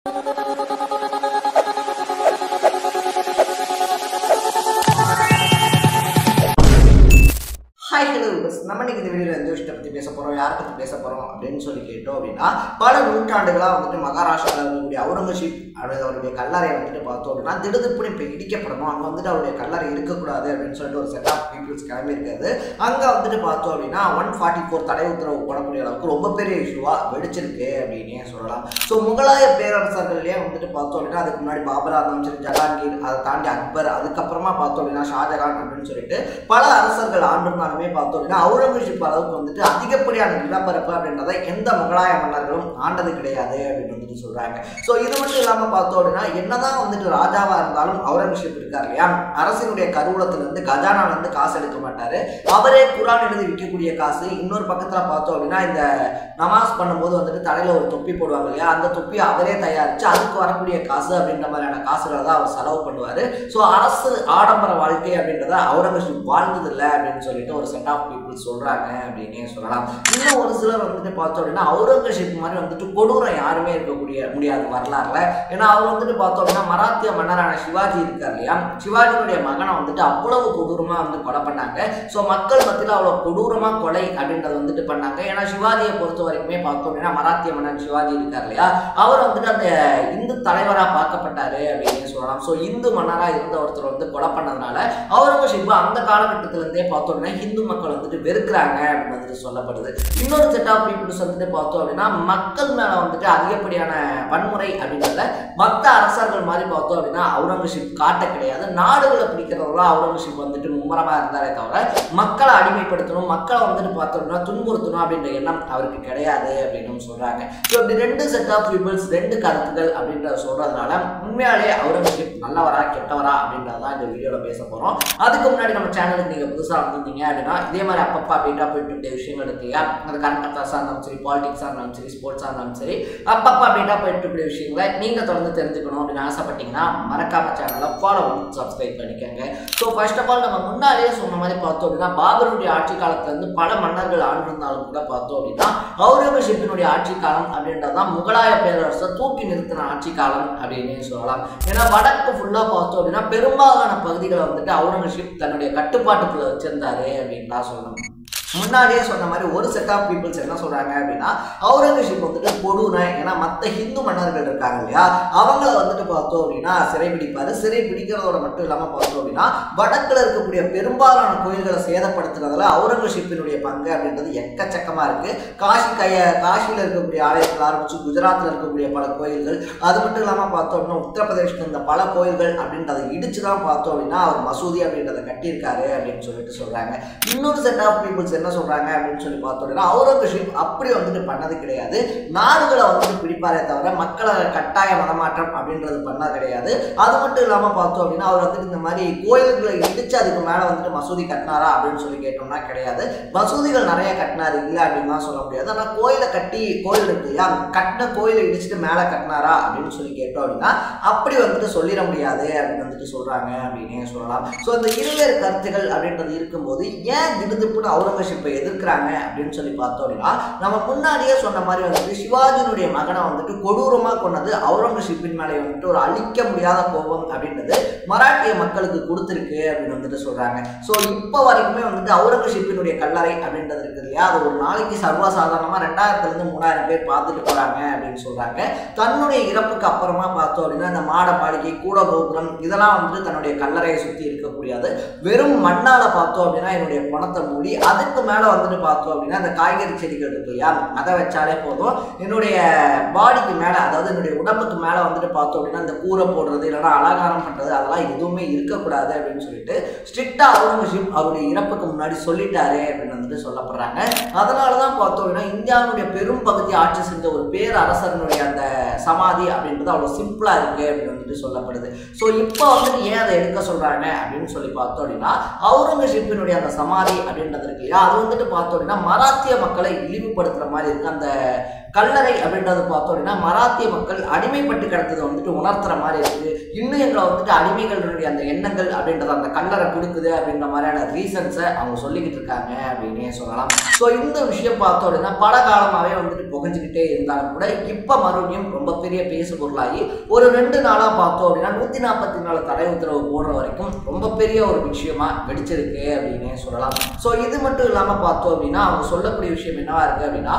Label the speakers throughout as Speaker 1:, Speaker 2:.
Speaker 1: Hi hello நம்ம இன்னைக்கு இந்த வீடியோவில் எந்த விஷயத்தை பற்றி பேச போகிறோம், யாரை பற்றி பேச போகிறோம் அப்படின்னு சொல்லி கேட்டோம் அப்படின்னா, பல நூற்றாண்டுகளாக வந்துட்டு மகாராஷ்டிராவில் இருக்கக்கூடிய அவுரங்கசீப் அவருடைய கல்லறை வந்துட்டு பார்த்தோம் அப்படின்னா திடுதிப்புன்னு இப்போ இடிக்கப்படணும், அங்கே வந்துட்டு அவருடைய கல்லறை இருக்கக்கூடாது அப்படின்னு சொல்லிட்டு ஒரு செட் ஆஃப் பீப்புள்ஸ் கிளம்பி இருக்காது. அங்கே வந்துட்டு பார்த்தோம் அப்படின்னா 144 தடை உத்தரவு போடக்கூடிய அளவுக்கு ரொம்ப பெரிய இஷ்யூவாக வெடிச்சிருக்கு அப்படின்னே சொல்லலாம். ஸோ முகலாய பேரரசர்கள்லேயே வந்துட்டு பார்த்தோம் அப்படின்னா அதுக்கு முன்னாடி பாபரா இருந்தாலும் சரி, ஜஹாங்கீர், அதை தாண்டி அக்பர், அதுக்கப்புறமா பார்த்தோம் அப்படின்னா ஷாஜகான் அப்படின்னு சொல்லிட்டு பல அரசர்கள் ஆண்டிருந்தாலுமே பார்த்தோம் அப்படின்னா அவுரங்கசீப் அளவுக்கு வந்துட்டு அதிகப்படியான நிலப்பரப்பு அப்படின்றத எந்த முகலாய மன்னர்களும் ஆண்டது கிடையாது அப்படின்னு வந்துட்டு சொல்றாங்க. ஸோ இது மட்டும் இல்லாமல் பார்த்தோம் அப்படின்னா என்னதான் வந்துட்டு ராஜாவா இருந்தாலும் அவுரங்கசீப் இருக்கார் இல்லையா, அரசினுடைய கருவூலத்துல இருந்து கஜானால இருந்து காசு எடுக்க மாட்டாரு. அவரே குரான் எழுதி விற்கக்கூடிய காசு. இன்னொரு பக்கத்துல பார்த்தோம் அப்படின்னா இந்த நமாஸ் பண்ணும்போது வந்துட்டு தலையில ஒரு தொப்பி போடுவாங்க இல்லையா, அந்த தொப்பி அவரே தயாரிச்சு அதுக்கு வரக்கூடிய காசு அப்படின்ற மாதிரியான காசுகளை தான் அவர் செலவு பண்ணுவாரு. ஸோ அரசு ஆடம்பர வாழ்க்கை அப்படின்றத அவுரங்கசீப் வாழ்ந்தது இல்லை அப்படின்னு சொல்லிட்டு ஒரு செட் ஆஃப் பீப்புள் சொல்றாங்க அப்படின்னே சொல்லலாம். இன்னும் ஒரு சிலர் வந்துட்டு பார்த்தோம் அப்படின்னா அவுரங்கசீப் மாதிரி வந்துட்டு கொடூரம் யாருமே இருக்கக்கூடிய முடியாது வரலாறுல. ஏன்னா அவர் வந்துட்டு பார்த்தோம் அப்படின்னா மராத்திய மன்னரான சிவாஜி இருக்கார் இல்லையா, சிவாஜியுடைய மகனை வந்துட்டு அவ்வளவு கொடூரமா வந்து கொலை பண்ணாங்க. ஸோ மக்கள் மத்தியில் அவ்வளவு கொடூரமா கொலை அப்படின்றத வந்துட்டு பண்ணாங்க. ஏன்னா சிவாஜியை பொறுத்த வரைக்குமே பார்த்தோம் அப்படின்னா மராத்திய மன்னன் சிவாஜி இருக்கார் இல்லையா, அவர் வந்துட்டு அந்த இந்து தலைவராக பார்க்கப்பட்டாரு அப்படின்னு சொல்லலாம். ஸோ இந்து மன்னராக இருந்த ஒருத்தர் வந்து கொலை பண்ணதுனால அவுரங்கசீப் அந்த காலகட்டத்தில இருந்தே பார்த்தோம்னா இந்து மக்கள் வந்துட்டு வெறுக்கிறாங்க அப்படின்னு வந்துட்டு சொல்லப்படுது. இன்னொரு செட் ஆஃப் பீப்புள்ஸ் வந்துட்டு பார்த்தோம் அப்படின்னா மக்கள் மேல வந்துட்டு அதிகப்படியான வன்முறை அப்படின்றத மற்ற அரசர்கள் மாதிரி பார்த்தோம் அப்படின்னா அவுரங்கசீப் காட்ட கிடையாது. நாடுகளை பிடிக்கிறவங்களா அவுரங்கசீப் வந்துட்டு மும்முரமா இருந்தாரே தவிர மக்களை அடிமைப்படுத்தணும், மக்களை வந்துட்டு பார்த்தோம்னா துன்புறுத்தணும் அப்படின்ற எண்ணம் அவருக்கு கிடையாது அப்படின்னு சொல்றாங்க. ஸோ இப்படி ரெண்டு செட் ஆஃப் பீப்புள்ஸ், ரெண்டு கருத்துக்கள் அப்படின்றத சொல்றதுனால உண்மையாலே அவுரங்கசீப் நல்லவரா கெட்டவரா அப்படின்றதான் இந்த வீடியோல பேச போறோம். அதுக்கு முன்னாடி நம்ம சேனலுக்கு நீங்க புதுசாக வந்திருந்தீங்க அப்படின்னா இதே மாதிரி அப்பப்பா அப்டேட்டாக போயிட்டு இருக்க விஷயங்கள் இருக்கு இல்லையா, அது கரண்ட் அஃபேர்ஸாக இருந்தாலும் சரி, பாலிடிக்ஸாக இருந்தாலும் சரி, ஸ்போர்ட்ஸாக இருந்தாலும் சரி, அப்பப்பா அப்டேட்டாக போயிட்டு இருக்கிற விஷயங்களை நீங்க தொடர்ந்து தெரிஞ்சுக்கணும் அப்படின்னு ஆசைப்பட்டீங்கன்னா மறக்காம சேனலை ஃபாலோ பண்ணி சப்ஸ்கிரைப் பண்ணிக்கோங்க. ஸோ ஃபர்ஸ்ட் ஆஃப் ஆல் நம்ம முன்னாடியே சொன்ன மாதிரி பார்த்தோம் அப்படின்னா பாபருடைய ஆட்சி காலத்துல இருந்து பல மன்னர்கள் ஆண்டிருந்தாலும் கூட பார்த்தோம் அப்படின்னா அவுரங்கசீப்பினுடைய ஆட்சி காலம் அப்படின்றதான் முகலாய பேரரசை தூக்கி நிறுத்தின ஆட்சி காலம் அப்படின்னு சொல்லலாம். ஏன்னா வடக்கு ஃபுல்லா பார்த்தோம் அப்படின்னா பெரும்பாலான பகுதிகளை வந்துட்டு அவுரங்கசீப் தன்னுடைய கட்டுப்பாட்டுக்குள்ள வச்சிருந்தாரு அப்படின்னு தான் சொல்லணும். முன்னாடியே சொன்ன மாதிரி ஒரு செட் ஆஃப் பீப்புள்ஸ் என்ன சொல்றாங்க அப்படின்னா அவுரங்கசீப் வந்துட்டு கொடூரம், ஏன்னா மற்ற ஹிந்து மன்னர்கள் இருக்காங்க இல்லையா அவங்கள வந்துட்டு பார்த்தோம் அப்படின்னா சிறை பிடிப்பாரு. சிறை பிடிக்கிறதோட மட்டும் இல்லாமல் பார்த்தோம் அப்படின்னா வடக்கில் இருக்கக்கூடிய பெரும்பாலான கோயில்களை சேதப்படுத்துறதுல அவுரங்கசீப்பினுடைய பங்கு அப்படின்றது எக்கச்சக்கமா இருக்கு. காசியில் இருக்கக்கூடிய ஆலயத்தில் ஆரம்பிச்சு குஜராத்தில் இருக்கக்கூடிய பல கோயில்கள், அது மட்டும் இல்லாமல் பார்த்தோம் அப்படின்னா உத்தரப்பிரதேசத்தில் இருந்த பல கோயில்கள் அப்படின்றத இடிச்சுதான் பார்த்தோம் அப்படின்னா அவர் மசூதி அப்படின்றத கட்டியிருக்காரு அப்படின்னு சொல்லிட்டு சொல்றாங்க. இன்னொரு செட் ஆஃப் பீப்புள்ஸ் என்ன சொல்றாங்க அப்படின்னு சொல்லி பார்த்தோம்னா அவுரங்கசீப் அப்படி வந்துட்டு பண்ணது கிடையாது. நாடுகளை வந்துட்டு பிடிப்பாரே தவிர மக்களை கட்டாய மதமாற்றம் அப்படின்றது பண்ணது கிடையாது. அது மட்டும் இல்லாம பார்த்தோம் அப்படின்னா அவர் வந்துட்டு இந்த மாதிரி கோயில்களை இடிச்சு அதுக்கு மேல வந்துட்டு மசூதி கட்டினாரா அப்படின்னு சொல்லி கேட்டோம்னா கிடையாது. மசூதிகள் நிறைய கட்டினாரு இல்லை அப்படின்னு தான் சொல்ல முடியாது. ஆனா கோயிலை கட்டி, கோயில் இருக்கு இல்லையா, கட்டின கோயிலை இடிச்சுட்டு மேல கட்டினாரா அப்படின்னு சொல்லி கேட்டோம் அப்படின்னா அப்படி வந்துட்டு சொல்லிட முடியாது அப்படின்னு வந்துட்டு சொல்றாங்க அப்படின்னே சொல்லலாம். ஸோ இந்த இருவேறு கருத்துகள் அப்படின்றது இருக்கும்போது ஏன் திடுதிப்புன்னு அவுரங்கசீப் எதிர்க்கிறாங்க அப்படின்னு சொல்லி பார்த்தோம் அப்படின்னா நம்ம முன்னாடியே சொன்ன மாதிரி வந்துட்டு சிவாஜியினுடைய மகனை வந்துட்டு கொடூரமா கொண்டது அவுரங்கசீப்பின் மேலே வந்துட்டு ஒரு அழிக்க முடியாத கோபம் அப்படின்றது மராட்டிய மக்களுக்கு கொடுத்துருக்கு அப்படின்னு வந்துட்டு சொல்றாங்க. ஸோ இப்போ வரைக்குமே வந்துட்டு அவுரங்கசீப்பினுடைய கல்லறை அப்படின்றது இருக்குது இல்லையா, அது ஒரு நாளைக்கு சர்வசாதாரணமா 2000-3000 பேர் பார்த்துட்டு போறாங்க அப்படின்னு சொல்றாங்க. தன்னுடைய இறப்புக்கு அப்புறமா பார்த்தோம் அப்படின்னா இந்த மாட மாளிகை, கூட கோபுரம் இதெல்லாம் வந்துட்டு தன்னுடைய கல்லறையை சுற்றி இருக்கக்கூடியது வெறும் மண்ணால பார்த்தோம் அப்படின்னா என்னுடைய பணத்தை மூடி அதுக்கு மேல வந்துட்டு பார்த்தோம் அப்படின்னா அந்த காய்கறி செடிகள் இருக்கு இல்லையா அதை வச்சாலே போதும். என்னுடைய பாடிக்கு மேல, அதாவது என்னுடைய உடம்புக்கு மேல வந்துட்டு பார்த்தோம் அப்படின்னா இந்த கூரை போடுறது இல்லைன்னா அலங்காரம் பண்றது அதெல்லாம் எதுவுமே இருக்கக்கூடாது அப்படின்னு சொல்லிட்டு ஸ்ட்ரிக்டா அவுரங்கசீப் அவருடைய இறப்புக்கு முன்னாடி சொல்லிட்டாரு அப்படின்னு வந்துட்டு சொல்லப்படுறாங்க. அதனாலதான் பார்த்தோம் அப்படின்னா இந்தியாவுடைய பெரும் பகுதி ஆட்சி செஞ்ச ஒரு பேரரசனுடைய அந்த சமாதி அப்படின்றது அவ்வளவு சிம்பிளா இருக்கு அப்படின்னு வந்துட்டு சொல்லப்படுது. ஸோ இப்போ வந்துட்டு ஏன் அதை எடுக்க சொல்றாங்க அப்படின்னு சொல்லி பார்த்தோம் அப்படின்னா அவுரங்கசீப்பினுடைய அந்த சமாதி அப்படின்றது இருக்கு இல்லையா அது வந்துட்டு பார்த்தோம் அப்படின்னா மராத்திய மக்களை இழிவுபடுத்துற மாதிரி இருக்கு. அந்த கல்லறை அப்படின்றது பார்த்தோம் அப்படின்னா மராத்திய மக்கள் அடிமைப்பட்டு கிடந்ததை வந்துட்டு உணர்த்துற மாதிரி இருக்குது. இன்னும் எங்களை வந்துட்டு அடிமைகளுடைய அந்த எண்ணங்கள் அப்படின்றது அந்த கல்லறை கொடுக்குது அப்படின்ற மாதிரியான ரீசன்ஸை அவங்க சொல்லிக்கிட்டு இருக்காங்க அப்படின்னே சொல்லலாம். ஸோ இந்த விஷயம் பார்த்தோம் அப்படின்னா பல காலமாகவே வந்துட்டு புகஞ்சுக்கிட்டே இருந்தாலும் கூட இப்போ மறுபடியும் ரொம்ப பெரிய பேசு பொருளாகி ஒரு 2 நாளாக பார்த்தோம் அப்படின்னா 144 தடை உத்தரவு போடுற வரைக்கும் ரொம்ப பெரிய ஒரு விஷயமா வெடிச்சிருக்கு அப்படின்னே சொல்லலாம். ஸோ இது மட்டும் இல்லாமல் பார்த்தோம் அப்படின்னா அவங்க சொல்லக்கூடிய விஷயம் என்னவா இருக்கு அப்படின்னா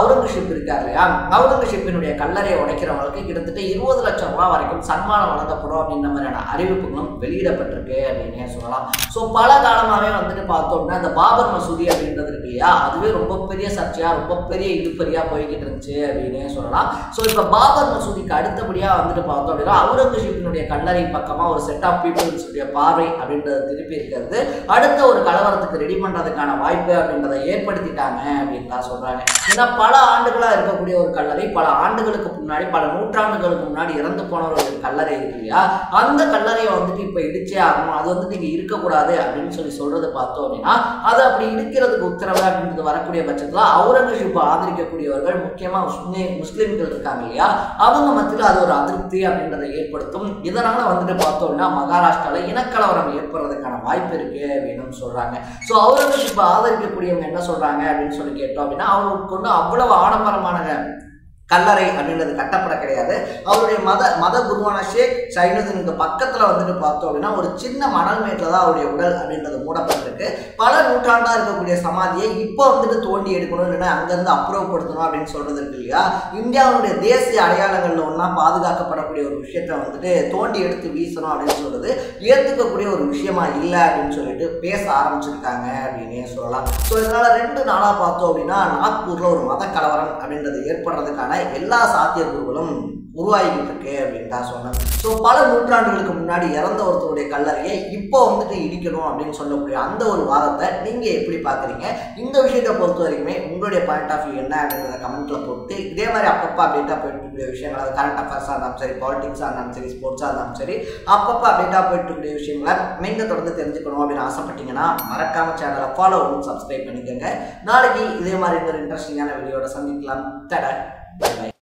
Speaker 1: அவுரங்கசீப் இருக்கார் இல்லையா, அவுரங்கசீப்பினுடைய கல்லறையை உடைக்கிறவங்களுக்கு கிட்டத்தட்ட 20 லட்சம் ரூபாய் வரைக்கும் சன்மானம் வழங்கப்படும் அப்படின்ற மாதிரியான அறிவிப்புகளும் வெளியிடப்பட்டிருக்கு அப்படின்னே சொல்லலாம். ஸோ பல காலமாகவே வந்துட்டு பார்த்தோம் அப்படின்னா அந்த பாபர் மசூதி அப்படின்றது இருக்கு இல்லையா, அதுவே ரொம்ப பெரிய சர்ச்சையா ரொம்ப பெரிய இழுப்பறியா போய்கிட்டு இருந்துச்சு அப்படின்னே சொல்லலாம். ஸோ இப்போ பாபர் மசூதிக்கு அடுத்தபடியாக வந்துட்டு பார்த்தோம் அப்படின்னா அவுரங்கசீப்பினுடைய கல்லறை பக்கமா ஒரு செட் ஆஃப் பீப்புள்ஸ் பார்வை அப்படின்றத திருப்பி இருக்கிறது அடுத்த ஒரு கலவரத்துக்கு ரெடி பண்றதுக்கான வாய்ப்பு அப்படின்றத ஏற்படுத்திட்டாங்க அப்படின்னு தான் சொல்றாங்க. ஏன்னா பல ஆண்டுகளா இருக்கக்கூடிய ஒரு கல்லறை, பல ஆண்டுகளுக்கு முன்னாடி பல நூற்றாண்டுகளுக்கு முன்னாடி இறந்து போன ஒரு கல்லறை இருக்கு இல்லையா, அந்த கல்லறையை வந்துட்டு இப்ப இடிச்சே ஆகணும், அது வந்துட்டு இங்க இருக்கக்கூடாது அப்படின்னு சொல்றது பார்த்தோம் அப்படின்னா அது அப்படி இடிக்கிறதுக்கு உத்தரவு அப்படின்றது வரக்கூடிய பட்சத்துல அவுரங்கசீப் ஆதரிக்கக்கூடியவர்கள் முக்கியமா முஸ்லிம்கள் இருக்காங்க இல்லையா, அவங்க மத்தியில் அது ஒரு அதிருப்தி அப்படின்றத ஏற்படுத்தும். இதனால வந்துட்டு பார்த்தோம்னா மகாராஷ்டிரால இனக்கலவரம் ஏற்படுறதுக்கான வாய்ப்பு இருக்கு அப்படின்னு சொல்றாங்க. ஸோ அவுரங்கசீப் ஆதரிக்கக்கூடியவங்க என்ன சொல்றாங்க அப்படின்னு சொல்லி கேட்டோம் அப்படின்னா அவருக்கு ஒன்றும் அவ்வளவு ஆடம்பரமான கல்லறை அப்படின்றது கட்டப்பட கிடையாது. அவருடைய மத குருவான ஷேக் சைனுதீனுக்கு பக்கத்துல வந்துட்டு பார்த்தோம் அப்படின்னா ஒரு சின்ன மணல் மேட்டில் தான் அவருடைய உடல் அப்படின்றது மூடப்பட்டிருக்கு. பல நூற்றாண்டா இருக்கக்கூடிய சமாதியை இப்போ வந்துட்டு தோண்டி எடுக்கணும், இல்லைன்னா அங்கிருந்து அப்புறப்படுத்தணும் அப்படின்னு சொல்றது இருக்கு இல்லையா, இந்தியாவுடைய தேசிய அடையாளங்கள்ல ஒன்றா பாதுகாக்கப்படக்கூடிய ஒரு விஷயத்த வந்துட்டு தோண்டி எடுத்து வீசணும் அப்படின்னு சொல்றது ஏற்றுக்கக்கூடிய ஒரு விஷயமா இல்லை அப்படின்னு சொல்லிட்டு பேச ஆரம்பிச்சிருக்காங்க அப்படின்னே சொல்லலாம். ஸோ இதனால 2 நாளாக பார்த்தோம் அப்படின்னா நாக்பூர்ல ஒரு மத கலவரம் அப்படின்றது ஏற்படுறதுக்கான எல்லா சாத்தியக்கூறுகளும் உருவாகிட்டு இருக்கு அப்படின்னு தான் சொன்னேன். ஸோ பல நூற்றாண்டுகளுக்கு முன்னாடி இறந்த ஒருத்தருடைய கல்லறையை இப்போ வந்துட்டு இடிக்கணும் அப்படின்னு சொல்லக்கூடிய அந்த ஒரு வாதத்தை நீங்க எப்படி பாக்குறீங்க? இந்த விஷயத்தை பொறுத்த வரைக்குமே உங்களுடைய பாயிண்ட் ஆஃப் வியூ என்ன அப்படின்றத கமெண்ட்ல போட்டு இதே மாதிரி அப்பப்போ அப்டேட்டா போயிட்டு இருக்கக்கூடிய விஷயங்கள், அது கரண்ட் அஃபேர்ஸாக இருந்தாலும் சரி, பாலிடிக்ஸாக இருந்தாலும் சரி, ஸ்போர்ட்ஸாக இருந்தாலும் சரி, அப்பப்போ அப்டேட்டா போயிட்டு இருக்கக்கூடிய விஷயங்களை நீங்க தொடர்ந்து தெரிஞ்சுக்கணும் அப்படின்னு ஆசைப்பட்டீங்கன்னா மறக்காம சேனலை ஃபாலோ பண்ணி சப்ஸ்கிரைப் பண்ணிக்கோங்க. நாளைக்கு இதே மாதிரி ஒரு இன்ட்ரெஸ்டிங்கான வீடியோட சந்திக்கலாம். தட பை பை.